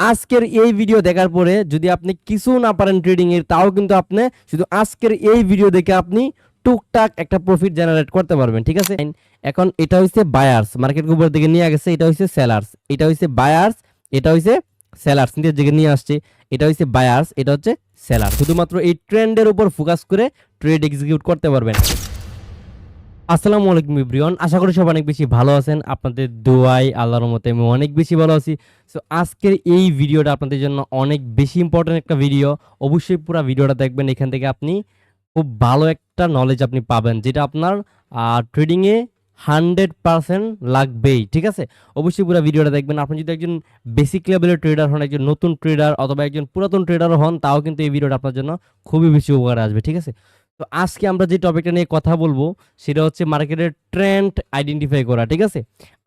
আজকের এই ভিডিও দেখার পরে যদি আপনি কিছু না পারেন ট্রেডিং এর, তাও কিন্তু আপনি শুধু আজকের এই ভিডিও দেখে আপনি টুকটাক একটা প্রফিট জেনারেট করতে পারবেন। ঠিক আছে, এখন এটা হচ্ছে বায়ার্স, মার্কেট উপর দিকে নিয়ে গেছে, এটা হচ্ছে সেলার্স, এটা হচ্ছে বায়ার্স, এটা হচ্ছে সেলার্স, নিচের দিকে নিয়ে আসছে, এটা হচ্ছে বায়ার্স, এটা হচ্ছে সেলার। শুধুমাত্র এই ট্রেন্ডের উপর ফোকাস করে ট্রেড এক্সিকিউট করতে পারবেন। আসসালামু আলাইকুম এভরিওয়ান, আশা করি সব অনেক বেশি ভালো আছেন। আপনাদের দোয়ায় আল্লাহর মতে আমি অনেক বেশি ভালো আছি। সো আজকের এই ভিডিওটা আপনাদের জন্য অনেক বেশি ইম্পর্টেন্ট একটা ভিডিও। অবশ্যই পুরো ভিডিওটা দেখবেন, এখান থেকে আপনি খুব ভালো একটা নলেজ আপনি পাবেন, যেটা আপনার ট্রেডিংয়ে 100% লাগবেই। ঠিক আছে, অবশ্যই পুরো ভিডিওটা দেখবেন। আপনি যদি একজন বেসিক লেভেলের ট্রেডার হন, একজন নতুন ট্রেডার অথবা একজন পুরাতন ট্রেডারও হন, তাও কিন্তু এই ভিডিওটা আপনার জন্য খুবই বেশি উপকার আসবে। ঠিক আছে, তো আজকে আমরা যে টপিকটা নিয়ে কথা বলবো সেটা হচ্ছে মার্কেটের ট্রেন্ড আইডেন্টিফাই করা। ঠিক আছে,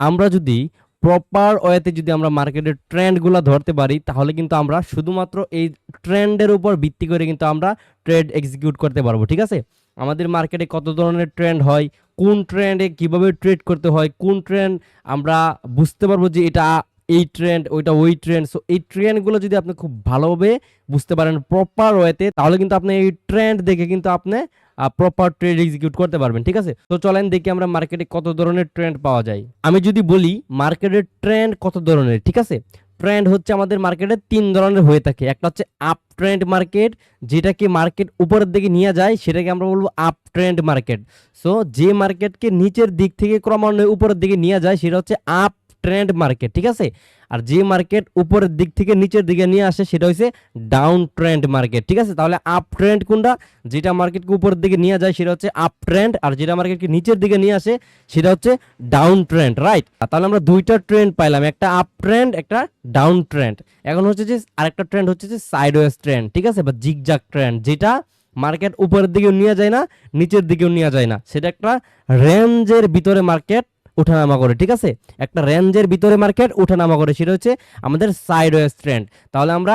আমরা যদি প্রপার ওয়েতে যদি আমরা মার্কেটের ট্রেন্ডগুলো ধরতে পারি, তাহলে কিন্তু আমরা শুধুমাত্র এই ট্রেন্ডের উপর ভিত্তি করে কিন্তু আমরা ট্রেড এক্সিকিউট করতে পারবো। ঠিক আছে, আমাদের মার্কেটে কত ধরনের ট্রেন্ড হয়, কোন ট্রেন্ডে কিভাবে ট্রেড করতে হয়, কোন ট্রেন্ড আমরা বুঝতে পারবো যে এটা এই ট্রেন্ড, ওইটা ওই ট্রেন্ড। সো এই ট্রেন্ডগুলো যদি আপনি খুব ভালোভাবে বুঝতে পারেন প্রপার ওয়েতে, তাহলে কিন্তু আপনি এই ট্রেন্ড দেখে কিন্তু আপনি প্রপার ট্রেড এক্সিকিউট করতে পারবেন। ঠিক আছে, তো চলেন দেখি আমরা মার্কেটে কত ধরনের ট্রেন্ড পাওয়া যায়। আমি যদি বলি মার্কেটের ট্রেন্ড কত ধরনের, ঠিক আছে, ট্রেন্ড হচ্ছে আমাদের মার্কেটে তিন ধরনের হয়ে থাকে। একটা হচ্ছে আপ ট্রেন্ড মার্কেট, যেটাকে মার্কেট উপরের দিকে নিয়ে যায় সেটাকে আমরা বলবো আপ ট্রেন্ড মার্কেট। সো যে মার্কেটকে নিচের দিক থেকে ক্রমান্বয়ে উপরের দিকে নিয়ে যায় সেটা হচ্ছে আপ ট্রেন্ড মার্কেট। ঠিক আছে, আর যে মার্কেট উপরের দিক থেকে নিচের দিকে নিয়ে আসে সেটা হচ্ছে ডাউন ট্রেন্ড মার্কেট। ঠিক আছে, তাহলে আপ ট্রেন্ড কোনটা? যেটা মার্কেটকে উপরের দিকে নিয়ে যায় সেটা হচ্ছে আপ ট্রেন্ড, আর যেটা মার্কেটকে নিচের দিকে নিয়ে আসে সেটা হচ্ছে ডাউন ট্রেন্ড। রাইট, তাহলে আমরা দুইটা ট্রেন্ড পাইলাম, একটা আপ ট্রেন্ড, একটা ডাউন ট্রেন্ড। এখন হচ্ছে যে আরেকটা ট্রেন্ড হচ্ছে যে সাইডওয়েজ ট্রেন্ড। ঠিক আছে, বা জিগজাগ ট্রেন্ড, যেটা মার্কেট উপরের দিকেও নিয়ে যায় না, নিচের দিকেও নিয়ে যায় না, সেটা একটা রেঞ্জের ভিতরে মার্কেট ওঠানামা করে। ঠিক আছে, একটা রেঞ্জের ভিতরে মার্কেট ওঠানামা করে, সেটা হচ্ছে আমাদের সাইডওয়েজ ট্রেন্ড। তাহলে আমরা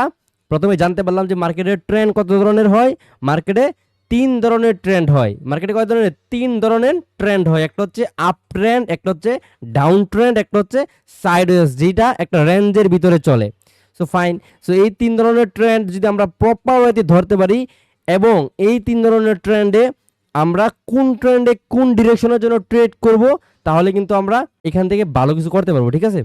প্রথমে জানতে পারলাম যে মার্কেটের ট্রেন্ড কত ধরনের হয়। মার্কেটে তিন ধরনের ট্রেন্ড হয়। মার্কেটে কয় ধরনের? তিন ধরনের ট্রেন্ড হয়। একটা হচ্ছে আপ ট্রেন্ড, একটা হচ্ছে ডাউন ট্রেন্ড, একটা হচ্ছে সাইডওয়েজ, যেটা একটা রেঞ্জের ভিতরে চলে। সো ফাইন, সো এই তিন ধরনের ট্রেন্ড যদি আমরা প্রপার ওয়েতে ধরতে পারি, এবং এই তিন ধরনের ট্রেন্ডে আমরা কোন ট্রেন্ডে কোন ডিরেকশনের জন্য ট্রেড করব, তাহলে কিন্তু আমরা এখান থেকে ভালো কিছু করতে পারবো। ঠিক আছে,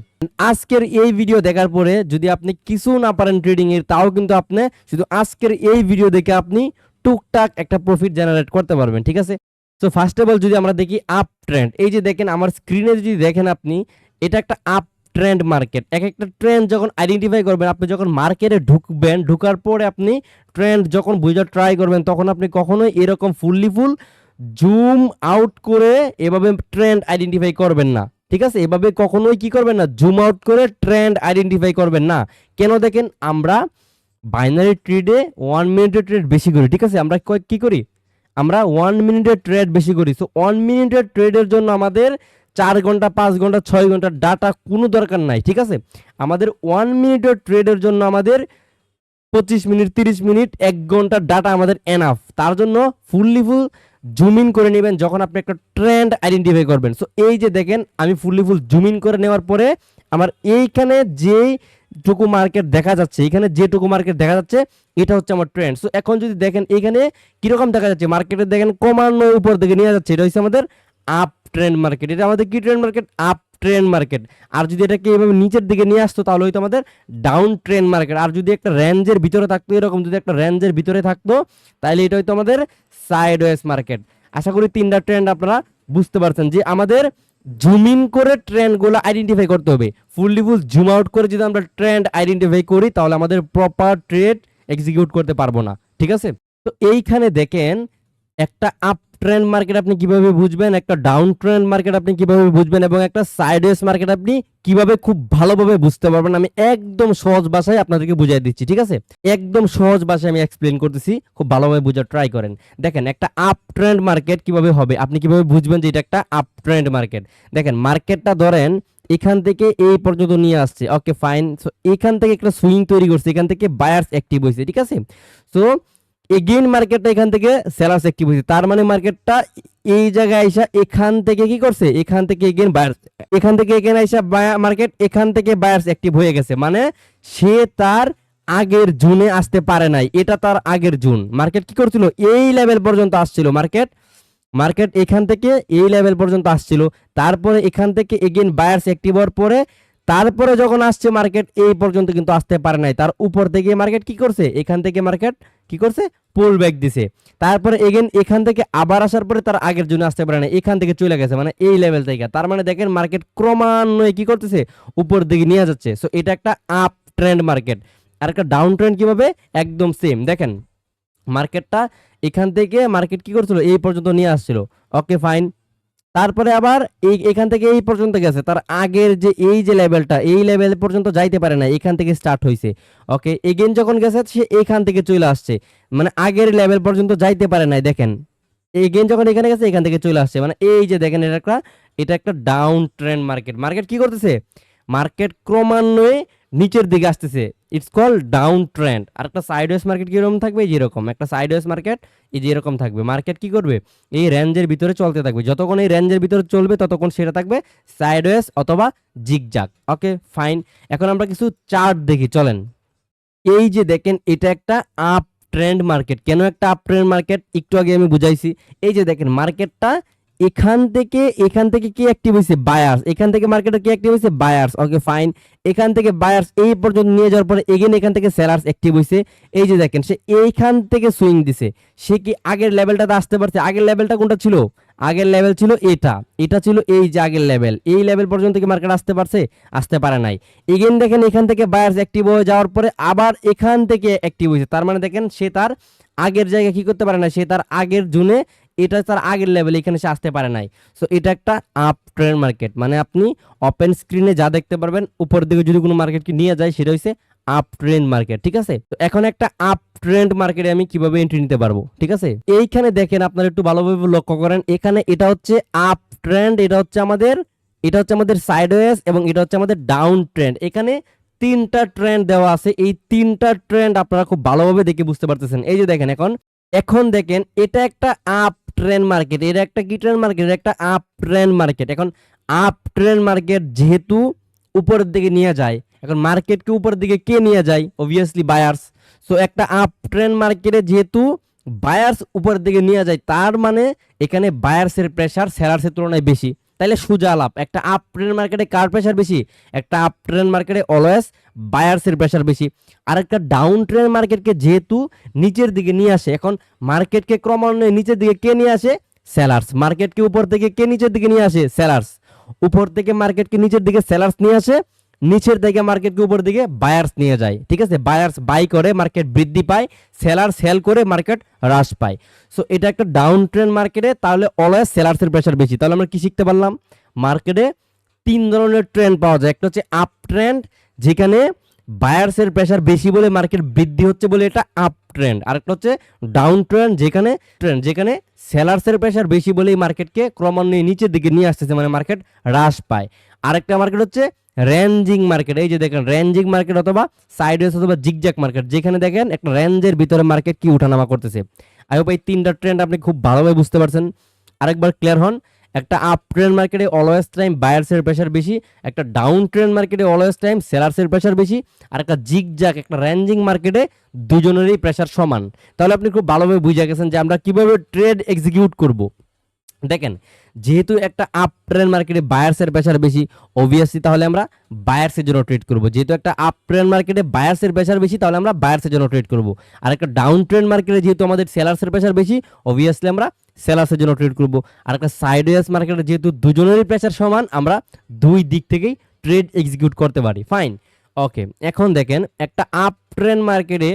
আজকের এই ভিডিও দেখার পরে যদি আপনি কিছু না পারেন ট্রেডিং এর, তাও কিন্তু আপনি শুধু আজকের এই ভিডিও দেখে আপনি টুকটাক একটা প্রফিট জেনারেট করতে পারবেন। ঠিক আছে, সো ফার্স্ট অফ অল যদি আমরা দেখি আপ ট্রেন্ড, এই যে দেখেন আমার স্ক্রিনে যদি দেখেন আপনি, এটা একটা আপ ট্রেন্ড মার্কেট। এক একটা ট্রেন্ড যখন আইডেন্টিফাই করবেন, আপনি যখন মার্কেটে ঢুকবেন, ঢুকার পরে আপনি ট্রেন্ড যখন বোঝার ট্রাই করবেন, তখন আপনি কখনোই এরকম ফুল জুম আউট করে এভাবে ট্রেন্ড আইডেন্টিফাই করবেন না। ঠিক আছে, এভাবে কখনোই কি করবেন না, জুম আউট করে ট্রেন্ড আইডেন্টিফাই করবেন না। কেন? দেখেন আমরা বাইনারি ট্রেডে 1 মিনিটের ট্রেড বেশি করি। ঠিক আছে, আমরা কি করি? আমরা 1 মিনিটের ট্রেড বেশি করি। সো 1 মিনিটের ট্রেডের জন্য আমাদের 4 ঘন্টা, 5 ঘন্টা, 6 ঘন্টা ডাটা কোনো দরকার নাই। ঠিক আছে, আমাদের 1 মিনিটের ট্রেডের জন্য আমাদের 25 মিনিট, 30 মিনিট, 1 ঘন্টা ডাটা আমাদের এনাফ। তার জন্য ফুল জুম ইন করে নেবেন যখন আপনি একটা ট্রেন্ড আইডেন্টিফাই করবেন। সো এই যে দেখেন আমি ফুল জুম ইন করে নেওয়ার পরে আমার এইখানে যেই টুকু মার্কেট দেখা যাচ্ছে, এখানে যেটুকু মার্কেট দেখা যাচ্ছে, এটা হচ্ছে আমার ট্রেন্ড। সো এখন যদি দেখেন এখানে কিরকম দেখা যাচ্ছে, মার্কেটে দেখেন ক্রমান্বয়ে উপর দিকে নিয়ে যাচ্ছে, এটা হচ্ছে আমাদের আপ ট্রেন্ড মার্কেট। এটা আমাদের কি trend market? Up trend market. আর যদি এটাকে এভাবে নিচের দিকে নিয়ে আসতো, তাহলে হয়তো আমাদের ডাউন ট্রেন্ড মার্কেট। আর যদি একটা রেঞ্জের ভিতরে থাকতো, এরকম যদি একটা রেঞ্জের ভিতরে থাকতো, তাহলে এটা হয়তো আমাদের সাইডওয়েজ মার্কেট। আশা করি তিনটা ট্রেন্ড আপনারা বুঝতে পারছেন যে আমাদের জুম ইন করে ট্রেন্ডগুলো আইডেন্টিফাই করতে হবে। ফুল জুম আউট করে যদি আমরা ট্রেন্ড আইডেন্টিফাই করি, তাহলে আমাদের প্রপার ট্রেড এক্সিকিউট করতে পারবো না। ঠিক আছে, তো এইখানে দেখেন একটা আপ ট্রেন্ড মার্কেট আপনি কিভাবে বুঝবেন, একটা ডাউন ট্রেন্ড মার্কেট আপনি কিভাবে বুঝবেন, এবং একটা সাইডওয়েজ মার্কেট আপনি কিভাবে খুব ভালোভাবে বুঝতে পারবেন, আমি একদম সহজ ভাষায় আপনাদেরকে বুঝিয়ে দিচ্ছি। ঠিক আছে, একদম সহজ ভাষায় আমি এক্সপ্লেন করতেছি, খুব ভালোভাবে বোঝার ট্রাই করেন। দেখেন একটা আপ ট্রেন্ড মার্কেট কিভাবে হবে, আপনি কিভাবে বুঝবেন যে এটা একটা আপ ট্রেন্ড মার্কেট। দেখেন মার্কেটটা ধরেন এখান থেকে এই পর্যন্ত নিয়ে আসছে, ওকে ফাইন। সো এখান থেকে একটা সুইং তৈরি করছে, এখান থেকে বায়ার্স অ্যাক্টিভ হয়েছে। ঠিক আছে, সো এগেইন মার্কেটটা এখান থেকে সেলার্স অ্যাক্টিভ হয়েছে, তার মানে মার্কেটটা এই জায়গায় আইসা এখান থেকে কি করছে, এখান থেকে এগেইন বায়ার্স, এখান থেকে এখানে আইসা মার্কেট এখান থেকে বায়ার্স অ্যাক্টিভ হয়ে গেছে, মানে সে তার আগের জুনে আসতে পারে নাই, এটা তার আগের জুন। মার্কেট কি করছিল, এই লেভেল পর্যন্ত আসছিল, মার্কেট মার্কেট এখান থেকে এই লেভেল পর্যন্ত আসছিল, তারপরে এখান থেকে এগেইন বায়ার্স অ্যাক্টিভ হওয়ার পরে তারপরে যখন আসছে মার্কেট এই পর্যন্ত কিন্তু আসতে পারে নাই, তার উপর থেকে মার্কেট কি করছে, এখান থেকে মার্কেট কি করছে, পুল ব্যাক দিছে, তারপরে এগেইন এখান থেকে আবার আসার পরে তার আগের জন্য আসতে পারে না, এখান থেকে চলে গেছে, মানে এই লেভেল থেকে। তার মানে দেখেন মার্কেট ক্রমান্বয়ে কি করতেছে, উপর দিকে নিয়ে যাচ্ছে। সো এটা একটা আপ ট্রেন্ড মার্কেট। আর একটা ডাউন ট্রেন্ড কিভাবে, একদম সেম। দেখেন মার্কেটটা এখান থেকে মার্কেট কি করছিল, এই পর্যন্ত নিয়ে আসছিল, ওকে ফাইন। তারপরে আবার এখান থেকে এই পর্যন্ত গেছে, তার আগের যে এই যে লেভেলটা, এই লেভেল পর্যন্ত যাইতে পারে না, এখান থেকে স্টার্ট হয়েছে, ওকে। এগেন যখন গেছে সে এখান থেকে চলে আসছে, মানে আগের লেভেল পর্যন্ত যাইতে পারে নাই। দেখেন এগেন যখন এখানে গেছে এখান থেকে চলে আসছে, মানে এই যে দেখেন এটা একটা ডাউন ট্রেন্ড মার্কেট। মার্কেট কি করতেছে, মার্কেট ক্রমান্বয়ে নিচের দিকে আসতেছে, ইটস কল ডাউন ট্রেন্ড। আর একটা সাইডওয়েজ মার্কেট কিরকম থাকবে, যেরকম একটা সাইডওয়েজ মার্কেট এই যে এরকম থাকবে। মার্কেট কি করবে, এই রেঞ্জের ভিতরে চলতে থাকবে, যতক্ষণ এই রেঞ্জের ভিতরে চলবে ততক্ষণ সেটা থাকবে সাইডওয়েজ অথবা জিগজাগ, ওকে ফাইন। এখন আমরা কিছু চার্ট দেখি, চলেন। এই যে দেখেন এটা একটা আপ ট্রেন্ড মার্কেট। কেন একটা আপ ট্রেন্ড মার্কেট, একটু আগে আমি বুঝাইছি। এই যে দেখেন মার্কেটটা এখান থেকে কি অ্যাক্টিভ হয়েছে, বায়ার্স। এখান থেকে মার্কেটে কি অ্যাক্টিভ হয়েছে, বায়ার্স, ওকে ফাইন। এখান থেকে বায়ার্স এই পর্যন্ত নিয়ে যাওয়ার পরে এগেন এখান থেকে সেলার্স অ্যাক্টিভ হয়েছে। এই যে দেখেন সে এইখান থেকে সুইং দিছে, সে কি আগের লেভেলটাতে আসতে পারছে। আগের লেভেলটা কোনটা ছিল, আগের লেভেল ছিল এটা ছিল এই যে আগের লেভেল, এই লেভেল পর্যন্ত কি মার্কেট আসতে পারছে, আসতে পারে নাই। এগেন দেখেন এখান থেকে বায়ার্স অ্যাক্টিভ হয়ে যাওয়ার পরে আবার এখান থেকে অ্যাক্টিভ হয়েছে, তার মানে দেখেন সে তার আগের জায়গায় কি করতে পারে না, সে তার আগের জুনে, এটা তার আগের লেভেল, এখানে সে আসতে পারে নাই। সো এটা একটা আপ ট্রেন্ড মার্কেট, মানে আপনি ওপেন স্ক্রিনে যা দেখতে পারবেন উপরের দিকে যদি কোনো মার্কেটকে নিয়ে যায় সেটা হচ্ছে আপ ট্রেন্ড মার্কেট, ঠিক আছে। তো এখন একটা আপ ট্রেন্ড মার্কেটে আমি কিভাবে এন্ট্রি নিতে পারবো, ঠিক আছে। এইখানে দেখেন আপনারা একটু ভালোভাবে লক্ষ্য করেন, এখানে এটা হচ্ছে আপ ট্রেন্ড, এটা হচ্ছে আমাদের সাইডওয়েজ, এবং এটা হচ্ছে আমাদের ডাউন ট্রেন্ড। এখানে তিনটা ট্রেন্ড দেওয়া আছে, এই তিনটা ট্রেন্ড আপনারা খুব ভালোভাবে দেখে বুঝতে পারতেছেন। এই যে দেখেন এখন দেখেন এটা একটা আপ ট্রেন্ড মার্কেট, এটা একটা কি ট্রেন্ড মার্কেট, এটা একটা আপ ট্রেন্ড মার্কেট। এখন আপ ট্রেন্ড মার্কেট যেহেতু উপরের দিকে নিয়ে যায়, এখন মার্কেটকে উপরের দিকে কে নিয়ে যায়, অবভিয়াসলি বায়ার্স। সো একটা আপ ট্রেন্ড মার্কেটে যেহেতু বায়ার্স উপরের দিকে নিয়ে যায়, তার মানে এখানে বায়ার্সের প্রেসার সেলার্সের তুলনায় বেশি। তাইলে সোজা লাভ, একটা আপ ট্রেন্ড মার্কেটে কার প্রেসার বেশি, একটা আপ ট্রেন্ড মার্কেটে অলওয়েজ বায়ার্সের প্রেসার বেশি। আর একটা ডাউন ট্রেন্ড মার্কেটকে যেহেতু নিচের দিকে নিয়ে আসে, এখন মার্কেটকে ক্রমান্বয়ে নিচের দিকে কে নিয়ে আসে, সেলার্স। মার্কেটকে উপর থেকে কে নিচের দিকে নিয়ে আসে, সেলার্স। উপর থেকে মার্কেটকে নিচের দিকে সেলার্স নিয়ে আসে, নিচের দিকে মার্কেটকে উপর দিকে বায়ার্স নিয়ে যায়, ঠিক আছে। বায়ার্স বাই করে মার্কেট বৃদ্ধি পায়, সেলার সেল করে মার্কেট হ্রাস পায়। সো এটা একটা ডাউন ট্রেন্ড মার্কেটে, তাহলে অলওয়েজ সেলার্সের প্রেসার বেশি। তাহলে আমরা কি শিখতে পারলাম, মার্কেটে তিন ধরনের ট্রেন্ড পাওয়া যায়। একটা হচ্ছে আপ ট্রেন্ড, যেখানে বায়ার্সের প্রেসার বেশি বলে মার্কেট বৃদ্ধি হচ্ছে বলে এটা আপ ট্রেন্ড। আরেকটা হচ্ছে ডাউন ট্রেন্ড, যেখানে সেলার্সের প্রেসার বেশি বলেই মার্কেটকে ক্রমান্বয়ে নিচের দিকে নিয়ে আসতেছে, মানে মার্কেট হ্রাস পায়। আরেকটা মার্কেট হচ্ছে রেঞ্জিং মার্কেট। এই যে দেখেন রেঞ্জিং মার্কেট অথবা সাইডওয়েজ অথবা জিগজ্যাগ মার্কেট, যেখানে দেখেন একটা রেঞ্জের ভিতরে মার্কেট কি উঠানামা করতেছে। আই হোপ এই তিনটা ট্রেন্ড আপনি খুব ভালোভাবে বুঝতে পারছেন। আরেকবার ক্লিয়ার হন, একটা আপ ট্রেন্ড মার্কেটে অলওয়েজ টাইম বায়ার্সের প্রেসার বেশি, একটা ডাউন ট্রেন্ড মার্কেটে অলওয়েজ টাইম সেলার্সের প্রেসার বেশি, আর একটা জিগজ্যাগ একটা রেঞ্জিং মার্কেটে দুজনেরই প্রেসার সমান। তাহলে আপনি খুব ভালোভাবে বুঝে গেছেন যে আমরা কিভাবে ট্রেড এক্সিকিউট করব। দেখেন যেহেতু একটা আপ ট্রেন্ড মার্কেটে বায়ার্সের প্রেসার বেশি, অবভিয়াসলি তাহলে আমরা বায়ার্সের জন্য ট্রেড করব। যেহেতু একটা আপ ট্রেন্ড মার্কেটে বায়ার্সের প্রেসার বেশি, তাহলে আমরা বায়ার্সের জন্য ট্রেড করব। আর একটা ডাউন ট্রেন্ড মার্কেটে যেহেতু আমাদের সেলার্সের প্রেসার বেশি, অবভিয়াসলি আমরা সেলার্সের জন্য ট্রেড করব। আর একটা সাইডওয়েজ মার্কেটে যেহেতু দুজনেরই প্রেসার সমান, আমরা দুই দিক থেকেই ট্রেড এক্সিকিউট করতে পারি। ফাইন, ওকে। এখন দেখেন একটা আপ ট্রেন্ড মার্কেটে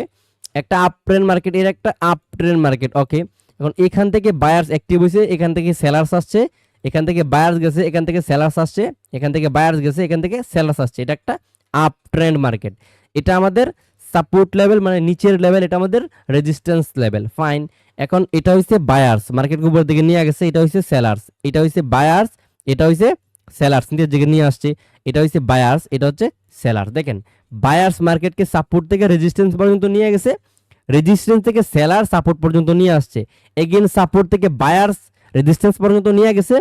এর একটা আপ ট্রেন্ড মার্কেট, ওকে। এখন এখান থেকে বায়ার্স অ্যাক্টিভ হয়েছে, এখান থেকে সেলার্স আসছে, এখান থেকে বায়ার্স গেছে, এখান থেকে সেলার্স আসছে, এখান থেকে বায়ার্স গেছে, এখান থেকে সেলার্স আসছে। এটা একটা আপ ট্রেন্ড মার্কেট। এটা আমাদের সাপোর্ট লেভেল, মানে নিচের লেভেল, এটা আমাদের রেজিস্ট্যান্স লেভেল। ফাইন, এখন এটা হচ্ছে বায়ার্স, মার্কেটকে উপরের দিকে নিয়ে গেছে, এটা হচ্ছে সেলার্স, এটা হচ্ছে বায়ার্স, এটা হচ্ছে সেলার্স, নিচের দিকে নিয়ে আসছে, এটা হচ্ছে বায়ার্স, এটা হচ্ছে সেলার্স। দেখেন বায়ার্স মার্কেটকে সাপোর্ট থেকে রেজিস্ট্যান্স পর্যন্ত নিয়ে গেছে, রেজিস্ট্যান্স থেকে সেলার সাপোর্ট পর্যন্ত নিয়ে আসছে, এগেন সাপোর্ট থেকে বায়ার্স রেজিস্ট্যান্স পর্যন্ত নিয়ে গেছে,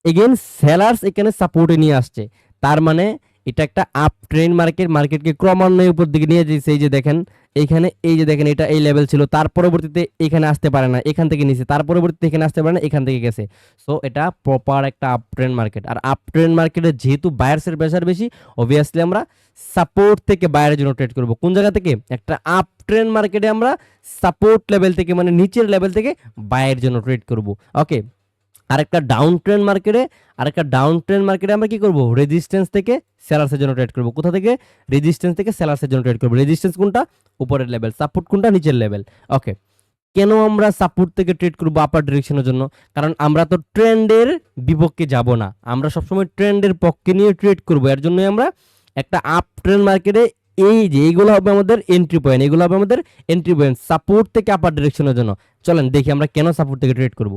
এগেন সেলার্স এখানে সাপোর্টে নিয়ে আসছে। তার মানে এটা একটা আপ ট্রেন্ড মার্কেটকে ক্রমান্বয়ে উপর দিকে নিয়ে যাচ্ছে। এই যে দেখেন এইখানে, এই যে দেখেন এটা এই লেভেল ছিল, তার পরবর্তীতে এখানে আসতে পারে না, এখান থেকে নিচে, তার পরবর্তীতে এখানে আসতে পারে না, এখান থেকে গেছে। সো এটা প্রপার একটা আপ ট্রেন্ড মার্কেট। আর আপ ট্রেন্ড মার্কেটে যেহেতু বায়ার্সের প্রেশার বেশি, অবভিয়াসলি আমরা সাপোর্ট থেকে বায়ারের জন্য ট্রেড করব। কোন জায়গা থেকে? একটা আপ ট্রেন্ড মার্কেটে আমরা সাপোর্ট লেভেল থেকে, মানে নিচের লেভেল থেকে বায়ের জন্য ট্রেড করব। ওকে, আরেকটা ডাউন ট্রেন্ড মার্কেটে আমরা কি করব? রেজিস্ট্যান্স থেকে সেলার্সের জন্য ট্রেড করব। কোথা থেকে? রেজিস্ট্যান্স থেকে সেলার্সের জন্য ট্রেড করব। রেজিস্ট্যান্স কোনটা? উপরের লেভেল। সাপোর্ট কোনটা? নিচের লেভেল। ওকে, কেন আমরা সাপোর্ট থেকে ট্রেড করব আপার ডিরেকশনের জন্য? কারণ আমরা তো ট্রেন্ডের বিপক্ষে যাব না, আমরা সবসময় ট্রেন্ডের পক্ষে নিয়ে ট্রেড করব। এর জন্যই আমরা একটা আপ ট্রেন্ড মার্কেটে এই যে এইগুলো হবে আমাদের এন্ট্রি পয়েন্ট, এগুলো হবে আমাদের এন্ট্রি পয়েন্ট সাপোর্ট থেকে আপার ডিরেকশনের জন্য। চলেন দেখি আমরা কেন সাপোর্ট থেকে ট্রেড করব।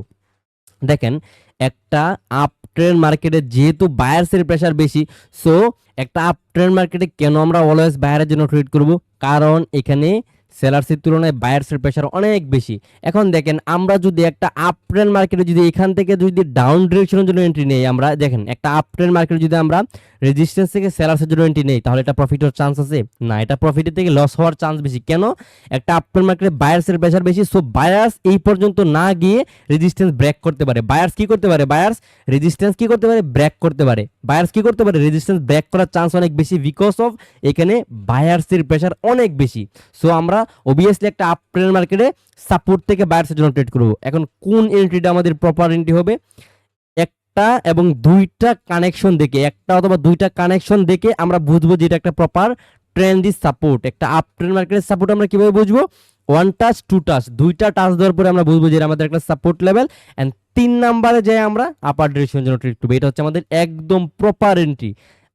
দেখেন, একটা আপ ট্রেন্ড মার্কেটে যেহেতু বায়ার্সের প্রেশার বেশি, সো একটা আপ ট্রেন্ড মার্কেটে কেন আমরা অলওয়েজ বায়ারের জন্য ট্রেড করব? কারণ এখানে সেলার্সের তুলনায় বায়ার্সের প্রেশার অনেক বেশি। এখন দেখেন, আমরা যদি একটা আপ ট্রেন্ড মার্কেটে যদি এখান থেকে যদি ডাউন ডিরেকশনের জন্য এন্ট্রি নেই, আমরা দেখেন একটা আপ ট্রেন্ড মার্কেটে যদি আমরা রেজিস্ট্যান্স থেকে সেলার্সের জন্য এন্ট্রি নেই, তাহলে এটা প্রফিট হওয়ার চান্স আছে না, এটা প্রফিটের থেকে লস হওয়ার চান্স বেশি। কেন? একটা আপ ট্রেন্ড মার্কেটে বায়ার্সের প্রেশার বেশি, সো বায়ার্স এই পর্যন্ত না গিয়ে রেজিস্ট্যান্স ব্রেক করতে পারে। বায়ার্স কি করতে পারে? বায়ার্স রেজিস্ট্যান্স কি করতে পারে? ব্রেক করতে পারে। বায়ার্স কি করতে পারে? রেজিস্ট্যান্স ব্রেক করার চান্স অনেক বেশি, বিকজ অফ এখানে বায়ার্সের প্রেশার অনেক বেশি। সো আমরা অবভিয়াসলি একটা আপ ট্রেন্ড মার্কেটে সাপোর্ট থেকে বায়ার্সের জন্য ট্রেড করব। এখন কোন এন্ট্রিটা আমাদের প্রপার এন্ট্রি হবে? একটা এবং দুইটা কানেকশন দেখে, একটা অথবা দুইটা কানেকশন দেখে আমরা বুঝবো যে এটা একটা প্রপার ট্রেন্ডি সাপোর্ট। একটা আপ ট্রেন্ড মার্কেটের সাপোর্ট আমরা কিভাবে বুঝবো? ওয়ান টাচ, টু টাচ, দুইটা টাচ দেওয়ার পরে আমরা বুঝবো যে এটা আমাদের একটা সাপোর্ট লেভেল। এন্ড 3 নাম্বারে যাই আমরা আপার ডিরেকশনের জন্য ট্রেড করবো। এটা হচ্ছে আমাদের একদম প্রপার এন্ট্রি।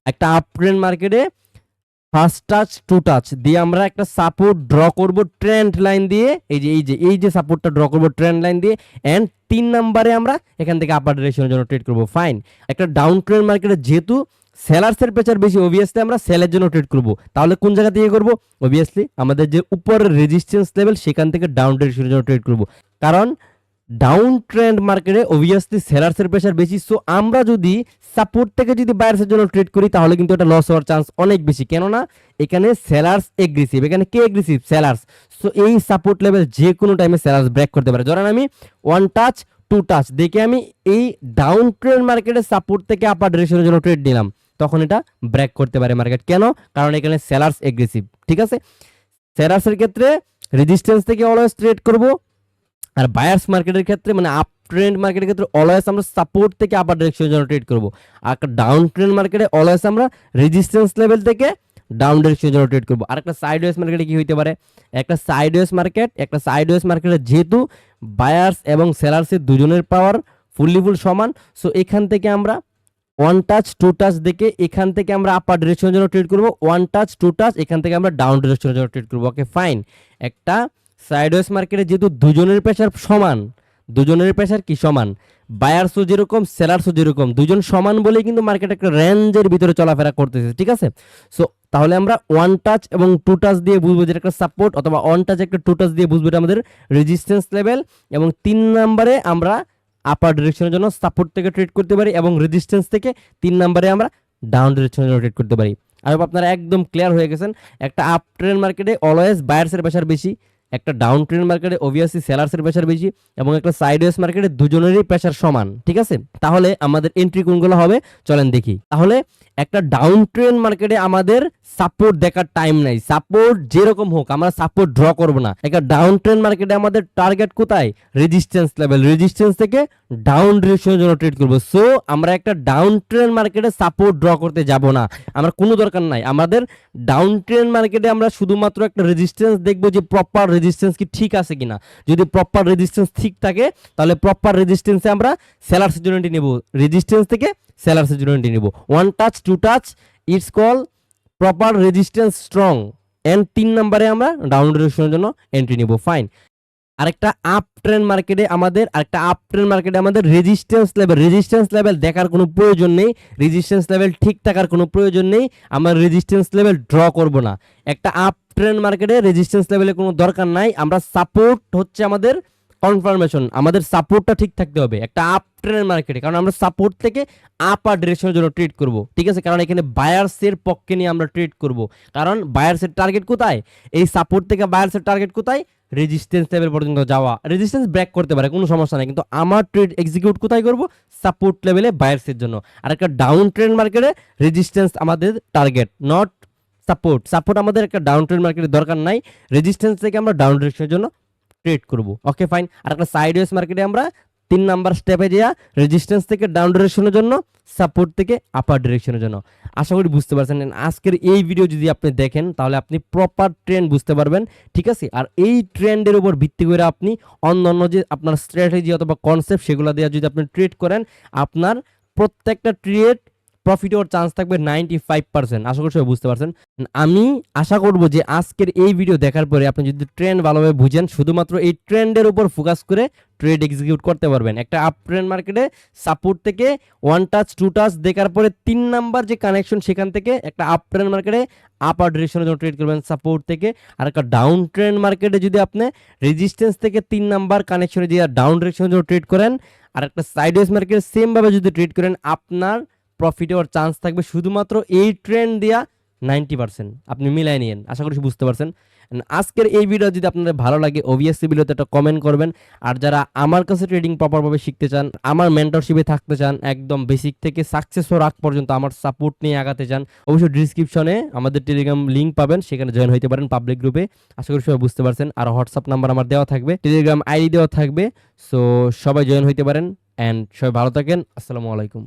একটা আপ ট্রেন্ড মার্কেটে ফার্স্ট টাচ, টু টাচ দিয়ে আমরা একটা সাপোর্ট ড্র করব ট্রেন্ড লাইন দিয়ে, এই যে সাপোর্টটা ড্র করব ট্রেন্ড লাইন দিয়ে। এন্ড 3 নাম্বারে আমরা এখান থেকে আপার ডিরেকশনের জন্য ট্রেড করব। ফাইন, একটা ডাউন ট্রেন্ড মার্কেটে যেহেতু সেলার্সের প্রেসার বেশি, অবভিয়াসলি আমরা সেলের জন্য ট্রেড করব। তাহলে কোন জায়গা থেকে করব? অবভিয়াসলি আমাদের যে উপরের রেজিস্ট্যান্স লেভেল সেখান থেকে ডাউন ডিরেকশনের জন্য ট্রেড করব। কারণ ডাউন ট্রেন্ড মার্কেটে অবভিয়াসলি সেলার্সের প্রেশার বেশি, সো আমরা যদি সাপোর্ট থেকে যদি বায়ার্সের জন্য ট্রেড করি তাহলে কিন্তু এটা লস হওয়ার চান্স অনেক বেশি। কেননা এখানে সেলার্স এগ্রেসিভ, এখানে কে এগ্রেসিভ? সেলার্স। সো এই সাপোর্ট লেভেল যে কোনো টাইমে সেলার্স ব্রেক করতে পারে। ধরেন আমি ওয়ান টাচ, টু টাচ দেখে আমি এই ডাউন ট্রেন্ড মার্কেটে সাপোর্ট থেকে আপার ডিরেকশনের জন্য ট্রেড নিলাম, তখন এটা ব্রেক করতে পারে মার্কেট। কেন? কারণ এখানে সেলার্স এগ্রেসিভ। ঠিক আছে, সেলার্সের ক্ষেত্রে রেজিস্ট্যান্স থেকে অলওয়েজ ট্রেড করব, আর বায়ার্স মার্কেটের ক্ষেত্রে মানে আপ ট্রেন্ড মার্কেটের ক্ষেত্রে অলওয়েজ আমরা সাপোর্ট থেকে আপার ডিরেকশনের জন্য ট্রেড করব। আর ডাউন ট্রেন্ড মার্কেটে অলওয়েজ আমরা রেজিস্ট্যান্স লেভেল থেকে ডাউন ডিরেকশনের জন্য ট্রেড করব। আর একটা সাইডওয়েজ মার্কেটে কি হইতে পারে? একটা সাইডওয়েজ মার্কেটে যেহেতু বায়ার্স এবং সেলার্সের দুজনের পাওয়ার ফুল সমান, সো এখান থেকে আমরা ওয়ান টাচ, টু টাচ দেখে এখান থেকে আমরা আপার ডিরেকশনের জন্য ট্রেড করব। ওয়ান টাচ, টু টাচ এখান থেকে আমরা ডাউন ডিরেকশনের জন্য ট্রেড করব। ওকে ফাইন, একটা সাইডওয়েজ মার্কেটে যেহেতু দুজনের প্রেশার সমান, দুজনের প্রেশার কি সমান, বায়ার্সও যেরকম সেলার্সও যেরকম, দুজন সমান বলেই কিন্তু মার্কেট একটা রেঞ্জের ভিতরে চলাফেরা করতেছে। ঠিক আছে, সো তাহলে আমরা ওয়ান টাচ এবং টু টাচ দিয়ে বুঝবো যেটা একটা সাপোর্ট, অথবা ওয়ান টাচ একটা টু টাচ দিয়ে বুঝবো এটা আমাদের রেজিস্ট্যান্স লেভেল। এবং 3 নম্বরে আমরা আপার ডিরেকশনের জন্য সাপোর্ট থেকে ট্রেড করতে পারি, এবং রেজিস্ট্যান্স থেকে 3 নম্বরে আমরা ডাউন ডিরেকশনের জন্য ট্রেড করতে পারি। আর আপনারা একদম ক্লিয়ার হয়ে গেছেন, একটা আপ ট্রেন্ড মার্কেটে অলওয়েজ বায়ার্সের প্রেশার বেশি, একটা ডাউন ট্রেন্ড মার্কেটে অবভিয়াসলি সেলার্সের প্রেশার বেশি, এবং একটা সাইডওয়েজ মার্কেটে দুজনেরই প্রেশার সমান। ঠিক আছে, তাহলে আমাদের এন্ট্রি কোনগুলো হবে চলেন দেখি। তাহলে একটা ডাউন ট্রেন্ড মার্কেটে আমাদের সাপোর্ট দেখার টাইম নাই, সাপোর্ট যেরকম হোক আমরা সাপোর্ট ড্র করব না। একটা ডাউন ট্রেন্ড মার্কেটে আমাদের টার্গেট কোথায়? রেজিস্ট্যান্স লেভেল, রেজিস্ট্যান্স থেকে ডাউন ডিরেকশনের জন্য ট্রেড করব। সো আমরা একটা ডাউন ট্রেন্ড মার্কেটে সাপোর্ট ড্র করতে যাব না, আমরা কোনো দরকার নাই। আমাদের ডাউন ট্রেন্ড মার্কেটে আমরা শুধুমাত্র একটা রেজিস্ট্যান্স দেখবো যে প্রপার রেজিস্ট্যান্স কি ঠিক আছে কিনা। যদি প্রপার রেজিস্ট্যান্স ঠিক থাকে তাহলে প্রপার রেজিস্ট্যান্সে আমরা সেলার্সের জন্য নেব, রেজিস্ট্যান্স থেকে সেলার্সের জন্য নেব। One touch, two touch it's call proper resistance strong. And 3 নম্বরে আমরা ডাউন ডিরেকশনের জন্য এন্ট্রি নিব। ফাইন, আরেকটা আপ ট্রেন্ড মার্কেটে আমাদের রেজিস্ট্যান্স লেভেল দেখার কোনো প্রয়োজন নেই, রেজিস্ট্যান্স লেভেল ঠিক থাকার কোনো প্রয়োজন নেই, আমরা রেজিস্ট্যান্স লেভেল ড্র করব না। একটা আপ ট্রেন্ড মার্কেটে রেজিস্ট্যান্স লেভেলের কোনো দরকার নাই, আমরা সাপোর্ট হচ্ছে আমাদের কনফার্মেশন, আমাদের সাপোর্টটা ঠিক থাকতে হবে একটা আপ ট্রেন্ড মার্কেটে, কারণ আমরা সাপোর্ট থেকে আপার ডিরেকশনের জন্য ট্রেড করব, ঠিক আছে? কারণ এখানে বায়ার্সের পক্ষে নিয়ে আমরা ট্রেড করব, কারণ বায়ার্সের টার্গেট কোথায়? এই সাপোর্ট থেকে বায়ার্সের টার্গেট কোথায়? রেজিস্ট্যান্স লেভেল পর্যন্ত যাওয়া। রেজিস্ট্যান্স ব্রেক করতে পারে, কোনো সমস্যা নাই, কিন্তু আমার ট্রেড এক্সিকিউট কোথায় করব? সাপোর্ট লেভেলে বায়ার্সের জন্য। আর একটা ডাউন ট্রেন্ড মার্কেটে রেজিস্ট্যান্স আমাদের টার্গেট, নট সাপোর্ট আমাদের একটা ডাউন ট্রেন্ড মার্কেটে দরকার নাই, রেজিস্ট্যান্স থেকে আমরা ডাউন ডিরেকশনের জন্য ট্রেড করব। Okay fine. আর একটা সাইডওয়েজ মার্কেটে আমরা 3 নাম্বার স্টেপে যাওয়া রেজিস্ট্যান্স থেকে ডাউন ডিরেকশনের জন্য, সাপোর্ট থেকে আপার ডিরেকশনের জন্য। আশা করি বুঝতে পারছেন। আজকের এই ভিডিও যদি আপনি দেখেন তাহলে আপনি প্রপার ট্রেন্ড বুঝতে পারবেন, ঠিক আছে? আর এই ট্রেন্ডের উপর ভিত্তি করে আপনি অন্যান্য যে আপনার স্ট্র্যাটেজি অথবা কনসেপ্ট সেগুলো দিয়ে যদি আপনি ট্রেড করেন, আপনার প্রত্যেকটা ট্রেড প্রফিট হওয়ার চান্স থাকবে 95%। আশা করি সবাই বুঝতে পারছেন। আমি আশা করব যে আজকের এই ভিডিও দেখার পরে আপনি যদি ট্রেন্ড ভালোভাবে বুঝেন, শুধুমাত্র এই ট্রেন্ডের উপর ফোকাস করে ট্রেড এক্সিকিউট করতে পারবেন। একটা আপ ট্রেন্ড মার্কেটে সাপোর্ট থেকে 1 টাচ 2 টাচ দেখার পরে 3 নাম্বার যে কানেকশন, সেখান থেকে একটা আপ ট্রেন্ড মার্কেটে আপার ডিরেকশনের জন্য ট্রেড করবেন সাপোর্ট থেকে। আর একটা ডাউন ট্রেন্ড মার্কেটে যদি আপনি রেজিস্ট্যান্স থেকে 3 নাম্বার কানেকশনে যে ডাউন ডিরেকশনের জন্য ট্রেড করেন, আর একটা সাইডওয়েজ মার্কেটে সেম ভাবে যদি ট্রেড করেন, আপনার প্রফিট হওয়ার চান্স থাকবে শুধুমাত্র এই ট্রেন্ড দিয়া 90%। আপনি মিলাই নিয়েন, আশা করি বুঝতে পারছেন। আজকের এই ভিডিও যদি আপনাদের ভালো লাগে অবভিয়াসলি ভিডিওতে একটা কমেন্ট করবেন। আর যারা আমার কাছে ট্রেডিং প্রপারভাবে শিখতে চান, আমার মেন্টরশিপে থাকতে চান, একদম বেসিক থেকে সাকসেস হওয়ার আগ পর্যন্ত আমার সাপোর্ট নিয়ে আগাতে চান, অবশ্যই ডিসক্রিপশনে আমাদের টেলিগ্রাম লিঙ্ক পাবেন, সেখানে জয়েন হতে পারেন পাবলিক গ্রুপে। আশা করি সবাই বুঝতে পারছেন। আর হোয়াটসঅ্যাপ নাম্বার আমার দেওয়া থাকবে, টেলিগ্রাম আইডি দেওয়া থাকবে, সো সবাই জয়েন হতে পারেন। অ্যান্ড সবাই ভালো থাকেন। আসসালামু আলাইকুম।